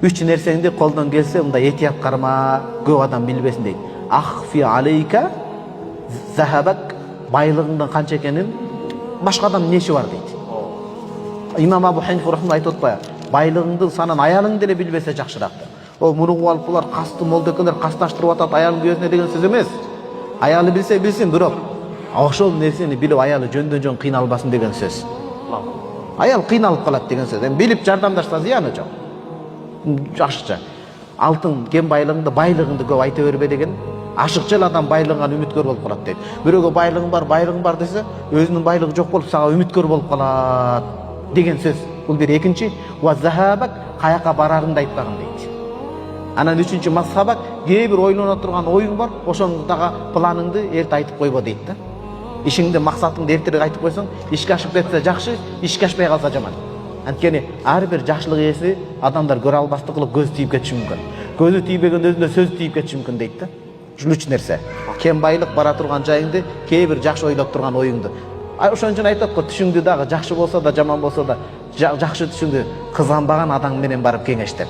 Үч нерсеңди колдон келсе мындай этият карма, көп адам билбесин дейт. Ахфи алейка захабак, байлыгыңдын канча экенин башка адам неши бар дейт. Имам Абу Ханифа рахматуллах айтып атпайбы? Байлыгыңды санан аялың деле билбесе жакшыраак. О мурунку алып булар касты молдо экендер, касташтырып атат аялын көзүнө деген сөз эмес. Аялы билсе билсин, бирок ошол нерсени билип аялы жөндөн-жөн кыйналбасын деген сөз. Аял кыйналып калат деген сөз. Эми билип жардамдашса зыяны жок. Ашыкча. Алтын кен байлыгыңды көп айта бербе деген. Ашыкча адам байлыгынан үмүткөр болуп калат дейт. Бирөөгө байлыгың бар десе, өзүнүн байлыгы жок болуп сага үмүткөр болуп калат деген сөз. Бул бир. Экинчи, ва захабак, каяка барарыңды айтпагын дейт. Анан үчүнчү мазхабак, кээ бир ойлоно турган оюң бар, ошону дагы планыңды эрте айтып койбо дейт да. Ишиңди, максатыңды эртерээк айтып койсоң, ишке ашып кетсе жакшы, ишке ашпай калса жаман. Анткени ар бир жакшылык ээси адамдар көрө албастык кылып көзү тийип кетиши мүмкүн. Көзү тийбеген өзүнө сөзү тийип кетиши мүмкүн дейт да. Ушул үч нерсе. Кем байлык бара турган жайыңды, кээ бир жакшы ойлоп турган оюңду. Ошон үчүн айтат го, түшүңдү дагы жакшы болсо да, жаман болсо да, жакшы түшүңдү кызганбаган адам менен барып кеңештеп.